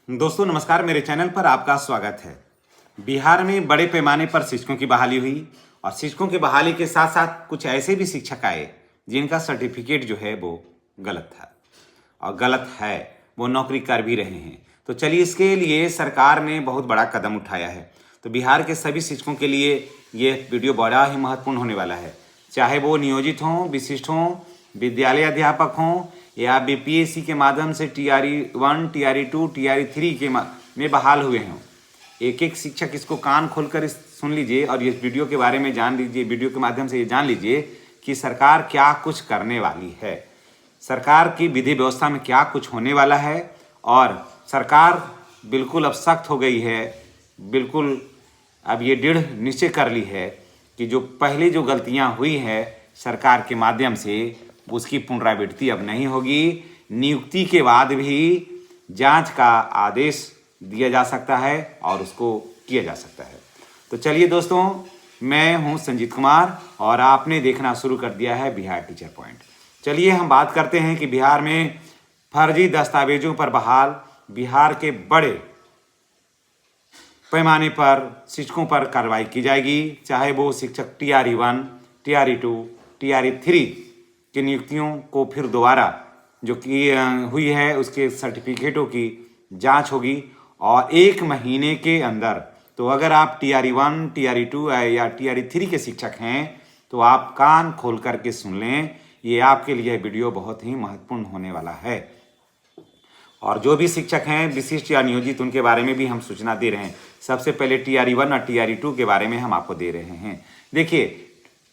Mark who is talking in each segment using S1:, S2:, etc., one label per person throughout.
S1: दोस्तों नमस्कार, मेरे चैनल पर आपका स्वागत है। बिहार में बड़े पैमाने पर शिक्षकों की बहाली हुई और शिक्षकों की बहाली के साथ साथ कुछ ऐसे भी शिक्षक आए जिनका सर्टिफिकेट जो है वो गलत था और गलत है, वो नौकरी कर भी रहे हैं। तो चलिए, इसके लिए सरकार ने बहुत बड़ा कदम उठाया है। तो बिहार के सभी शिक्षकों के लिए ये वीडियो बड़ा ही महत्वपूर्ण होने वाला है, चाहे वो नियोजित हों, विशिष्ट हों, विद्यालय अध्यापक हों या बीपीएससी के माध्यम से TRE-1, TRE-2, TRE-3 में बहाल हुए हों। एक एक शिक्षक इसको कान खोलकर सुन लीजिए और इस वीडियो के बारे में जान लीजिए। वीडियो के माध्यम से ये जान लीजिए कि सरकार क्या कुछ करने वाली है, सरकार की विधि व्यवस्था में क्या कुछ होने वाला है। और सरकार बिल्कुल अब सख्त हो गई है, बिल्कुल अब ये दृढ़ निश्चय कर ली है कि जो पहले जो गलतियां हुई है सरकार के माध्यम से, उसकी पुनरावृत्ति अब नहीं होगी। नियुक्ति के बाद भी जांच का आदेश दिया जा सकता है और उसको किया जा सकता है। तो चलिए दोस्तों, मैं हूं संजीत कुमार और आपने देखना शुरू कर दिया है बिहार टीचर पॉइंट। चलिए हम बात करते हैं कि बिहार में फर्जी दस्तावेजों पर बहाल बिहार के बड़े पैमाने पर शिक्षकों पर कार्रवाई की जाएगी, चाहे वो शिक्षक TRE-1, TRE-2, TRE-3 की नियुक्तियों को फिर दोबारा जो की हुई है उसके सर्टिफिकेटों की जांच होगी और 1 महीने के अंदर। तो अगर आप TRE-1, TRE-2 या TRE-3 के शिक्षक हैं तो आप कान खोल करके सुन लें, ये आपके लिए वीडियो बहुत ही महत्वपूर्ण होने वाला है। और जो भी शिक्षक हैं विशिष्ट या नियोजित, उनके बारे में भी हम सूचना दे रहे हैं। सबसे पहले TRE-1 और TRE-2 के बारे में हम आपको दे रहे हैं। देखिए,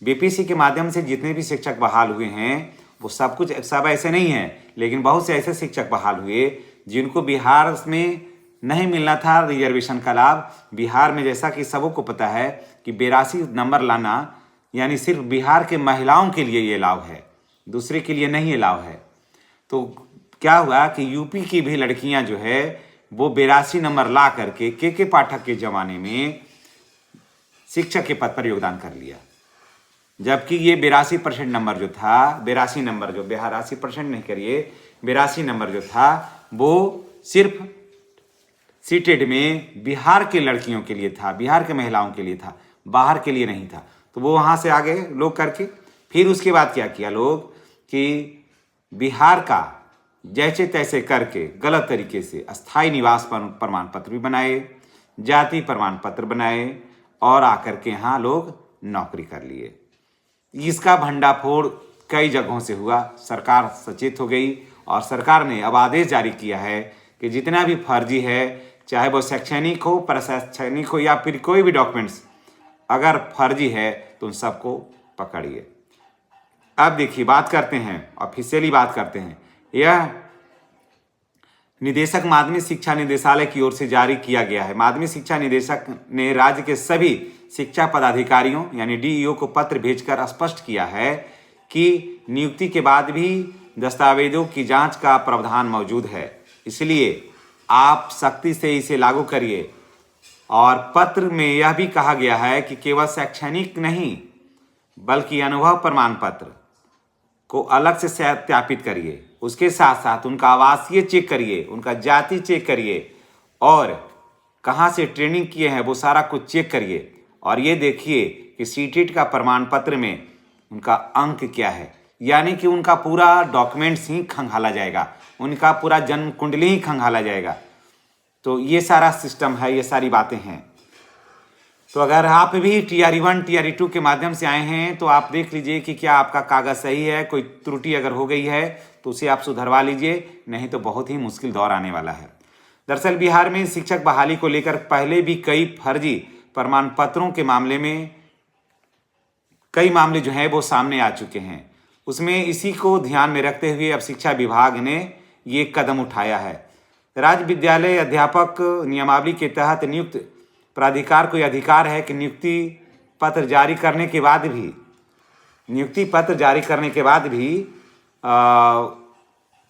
S1: बीपीएससी के माध्यम से जितने भी शिक्षक बहाल हुए हैं वो सब ऐसे नहीं हैं, लेकिन बहुत से ऐसे शिक्षक बहाल हुए जिनको बिहार में नहीं मिलना था रिजर्वेशन का लाभ। बिहार में जैसा कि सबको पता है कि 82 नंबर लाना यानी सिर्फ बिहार के महिलाओं के लिए ये लाभ है, दूसरे के लिए नहीं ये लाभ है। तो क्या हुआ कि यूपी की भी लड़कियां जो है वो 82 नंबर ला करके के पाठक के जमाने में शिक्षक के पद पर योगदान कर लिया, जबकि ये 82% नंबर जो था, 82 नंबर जो 82% नहीं करिए, 82 नंबर जो था वो सिर्फ सीटेड में बिहार के लड़कियों के लिए था, बिहार के महिलाओं के लिए था, बाहर के लिए नहीं था। तो वो वहाँ से आगे लोग करके फिर उसके बाद क्या किया लोग कि बिहार का जैसे तैसे करके गलत तरीके से अस्थायी निवास प्रमाण पत्र भी बनाए, जाति प्रमाण पत्र बनाए और आकर के यहाँ लोग नौकरी कर लिए। इसका भंडाफोड़ कई जगहों से हुआ। सरकार सचेत हो गई और सरकार ने अब आदेश जारी किया है कि जितना भी फर्जी है, चाहे वो शैक्षणिक हो, प्रशैक्षणिक हो या फिर कोई भी डॉक्यूमेंट्स अगर फर्जी है तो उन सबको पकड़िए। अब देखिए, बात करते हैं, ऑफिशियली बात करते हैं। यह निदेशक माध्यमिक शिक्षा निदेशालय की ओर से जारी किया गया है। माध्यमिक शिक्षा निदेशक ने राज्य के सभी शिक्षा पदाधिकारियों यानी DEO को पत्र भेजकर स्पष्ट किया है कि नियुक्ति के बाद भी दस्तावेजों की जांच का प्रावधान मौजूद है, इसलिए आप सख्ती से इसे लागू करिए। और पत्र में यह भी कहा गया है कि केवल शैक्षणिक नहीं बल्कि अनुभव प्रमाण पत्र को अलग से सत्यापित करिए, उसके साथ साथ उनका आवासीय चेक करिए, उनका जाति चेक करिए और कहाँ से ट्रेनिंग किए हैं वो सारा कुछ चेक करिए। और ये देखिए कि सीटेट का प्रमाण पत्र में उनका अंक क्या है, यानी कि उनका पूरा डॉक्यूमेंट्स ही खंगाला जाएगा, उनका पूरा जन्म कुंडली ही खंगाला जाएगा। तो ये सारा सिस्टम है, ये सारी बातें हैं। तो अगर आप भी TRE-1, TRE-2 के माध्यम से आए हैं तो आप देख लीजिए कि क्या आपका कागज़ सही है, कोई त्रुटि अगर हो गई है तो उसे आप सुधरवा लीजिए, नहीं तो बहुत ही मुश्किल दौर आने वाला है। दरअसल बिहार में शिक्षक बहाली को लेकर पहले भी कई फर्जी प्रमाण पत्रों के मामले में कई मामले जो हैं वो सामने आ चुके हैं। उसमें इसी को ध्यान में रखते हुए अब शिक्षा विभाग ने ये कदम उठाया है। राज्य विद्यालय अध्यापक नियमावली के तहत नियुक्त प्राधिकार को यह अधिकार है कि नियुक्ति पत्र जारी करने के बाद भी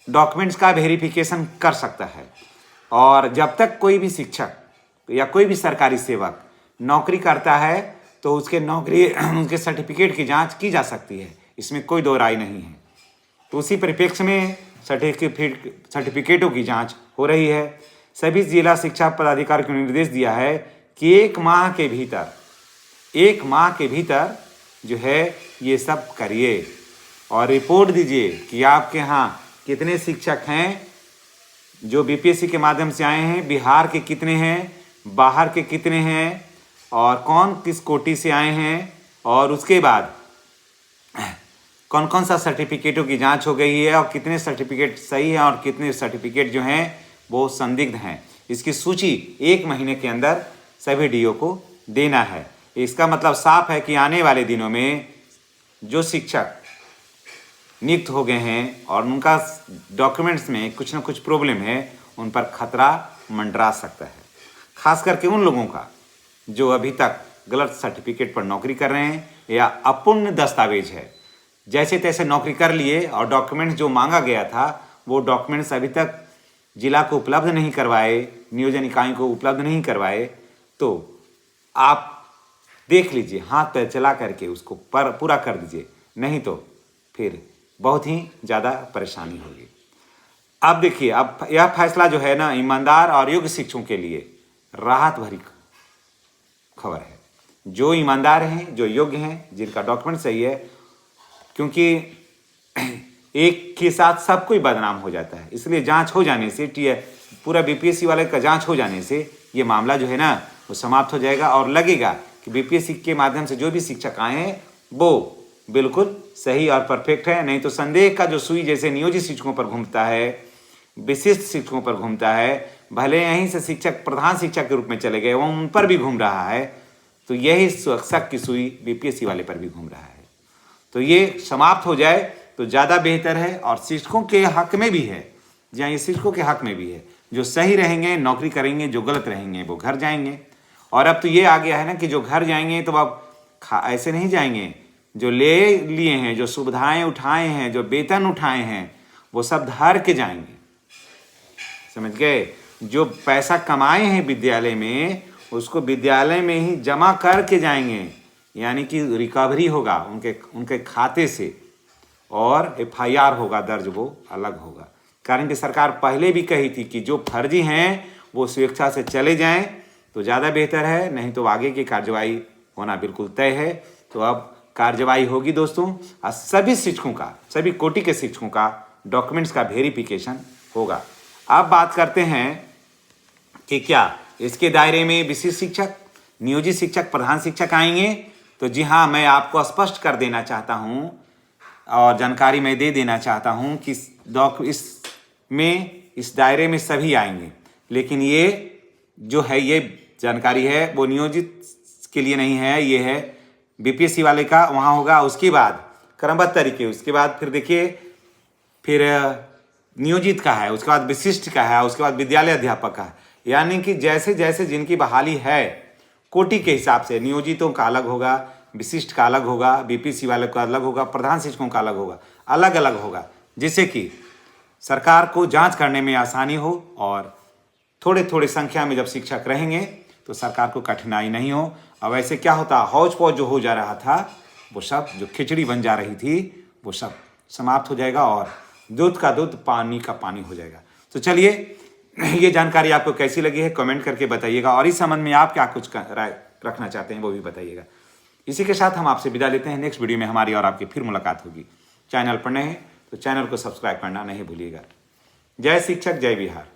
S1: डॉक्यूमेंट्स का वेरिफिकेशन कर सकता है। और जब तक कोई भी शिक्षक या कोई भी सरकारी सेवक नौकरी करता है तो उसके सर्टिफिकेट की जांच की जा सकती है, इसमें कोई दो राय नहीं है। तो उसी परिप्रेक्ष्य में सर्टिफिकेटों की जांच हो रही है। सभी जिला शिक्षा पदाधिकारी को निर्देश दिया है कि 1 माह के भीतर जो है ये सब करिए और रिपोर्ट दीजिए कि आपके यहाँ कितने शिक्षक हैं जो बीपीएससी के माध्यम से आए हैं, बिहार के कितने हैं, बाहर के कितने हैं और कौन किस कोटि से आए हैं, और उसके बाद कौन कौन सा सर्टिफिकेटों की जांच हो गई है और कितने सर्टिफिकेट सही हैं और कितने सर्टिफिकेट जो हैं वो संदिग्ध हैं। इसकी सूची 1 महीने के अंदर सभी डीओ को देना है। इसका मतलब साफ है कि आने वाले दिनों में जो शिक्षक नियुक्त हो गए हैं और उनका डॉक्यूमेंट्स में कुछ ना कुछ प्रॉब्लम है, उन पर खतरा मंडरा सकता है। खास करके उन लोगों का जो अभी तक गलत सर्टिफिकेट पर नौकरी कर रहे हैं या अपूर्ण दस्तावेज है, जैसे तैसे नौकरी कर लिए और डॉक्यूमेंट्स जो मांगा गया था वो डॉक्यूमेंट्स अभी तक जिला को उपलब्ध नहीं करवाए, नियोजन इकाई को उपलब्ध नहीं करवाए, तो आप देख लीजिए, हाथ पैर चला करके उसको पूरा कर दीजिए, नहीं तो फिर बहुत ही ज़्यादा परेशानी होगी। अब देखिए, अब यह फैसला जो है ना, ईमानदार और योग्य शिक्षकों के लिए राहत भरी खबर है। जो ईमानदार हैं, जो योग्य हैं, जिनका डॉक्यूमेंट सही है, क्योंकि एक के साथ सब कोई बदनाम हो जाता है, इसलिए जांच हो जाने से, पूरा बीपीएससी वाले का जांच हो जाने से ये मामला जो है ना वो समाप्त हो जाएगा और लगेगा कि बीपीएससी के माध्यम से जो भी शिक्षक आए हैं वो बिल्कुल सही और परफेक्ट है। नहीं तो संदेह का जो सुई जैसे नियोजित शिक्षकों पर घूमता है, विशिष्ट शिक्षकों पर घूमता है, भले यहीं से शिक्षक प्रधान शिक्षक के रूप में चले गए, वो उन पर भी घूम रहा है, तो यही शक की सुई बीपीएससी वाले पर भी घूम रहा है। तो ये समाप्त हो जाए तो ज़्यादा बेहतर है और शिक्षकों के हक में भी है। जहाँ ये शिक्षकों के हक में भी है, जो सही रहेंगे नौकरी करेंगे, जो गलत रहेंगे वो घर जाएंगे। और अब तो ये आ गया है ना कि जो घर जाएंगे तो अब ऐसे नहीं जाएंगे, जो ले लिए हैं, जो सुविधाएं उठाए हैं, जो वेतन उठाए हैं, वो सब धर के जाएंगे, समझ गए। जो पैसा कमाए हैं विद्यालय में, उसको विद्यालय में ही जमा करके जाएंगे, यानी कि रिकवरी होगा उनके खाते से और एफआईआर होगा दर्ज, वो अलग होगा। कारण कि सरकार पहले भी कही थी कि जो फर्जी हैं वो स्वेच्छा से चले जाएं तो ज़्यादा बेहतर है, नहीं तो आगे की कार्रवाई होना बिल्कुल तय है। तो अब कार्रवाई होगी दोस्तों, और सभी शिक्षकों का, सभी कोटि के शिक्षकों का डॉक्यूमेंट्स का वेरिफिकेशन होगा। अब बात करते हैं कि क्या इसके दायरे में विशिष्ट शिक्षक, नियोजित शिक्षक, प्रधान शिक्षक आएंगे? तो जी हाँ, मैं आपको स्पष्ट कर देना चाहता हूँ और जानकारी मैं दे देना चाहता हूँ कि इस दायरे में सभी आएंगे, लेकिन ये जो है, ये जानकारी है वो नियोजित के लिए नहीं है, ये है बीपीएससी वाले का, वहाँ होगा। उसके बाद क्रमबद्ध तरीके, उसके बाद फिर देखिए, फिर नियोजित का है, उसके बाद विशिष्ट का है, उसके बाद विद्यालय अध्यापक का है। यानी कि जैसे जैसे जिनकी बहाली है कोटि के हिसाब से, नियोजितों का अलग होगा, विशिष्ट का अलग होगा, बीपीएससी वाले का अलग होगा, प्रधान शिक्षकों का अलग होगा, अलग अलग होगा, जिससे कि सरकार को जांच करने में आसानी हो और थोड़े थोड़े संख्या में जब शिक्षक रहेंगे तो सरकार को कठिनाई नहीं हो। अब ऐसे क्या होता, हौज पौज जो हो जा रहा था, वो सब, जो खिचड़ी बन जा रही थी, वो सब समाप्त हो जाएगा और दूध का दूध, पानी का पानी हो जाएगा। तो चलिए, ये जानकारी आपको कैसी लगी है कमेंट करके बताइएगा, और इस संबंध में आप क्या कुछ राय रखना चाहते हैं वो भी बताइएगा। इसी के साथ हम आपसे विदा लेते हैं। नेक्स्ट वीडियो में हमारी और आपकी फिर मुलाकात होगी। चैनल पर नए हैं तो चैनल को सब्सक्राइब करना नहीं भूलिएगा। जय शिक्षक, जय बिहार।